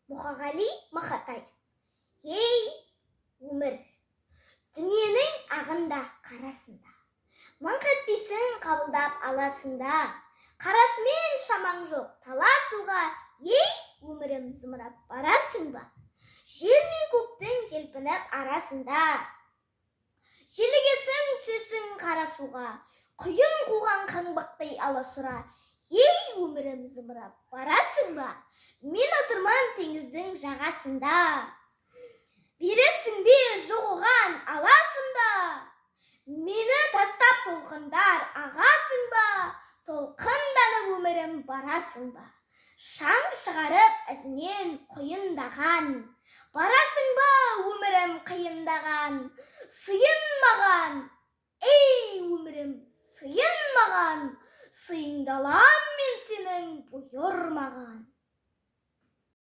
Мұқағали Мақатай. Ей, өмір, дүниенің ағында, қарасында, мың кетпесін қабылдап аласында, қарасымен шамаң жоқ таласуға, ей, өмірім, зымырап барасың ба? Жер мен көктің желпініп арасында, желігесің түсесің қарасуға, құйын қуған қаңбақтай аласұра, ей, өмірім, зымырап барасың ба? Мен отырман теңіздің жағасында, бересің бе жоғалған аласында? Мені тастап толқындар ағасың ба? Толқынданып өмірім барасың ба? Шаң шығарып ізінен құйындаған, барасың ба өмірім қиындаған? Сыйын маған, ей өмірім, сыйын маған, сыйыңды алам мен сенің бұйырмаған.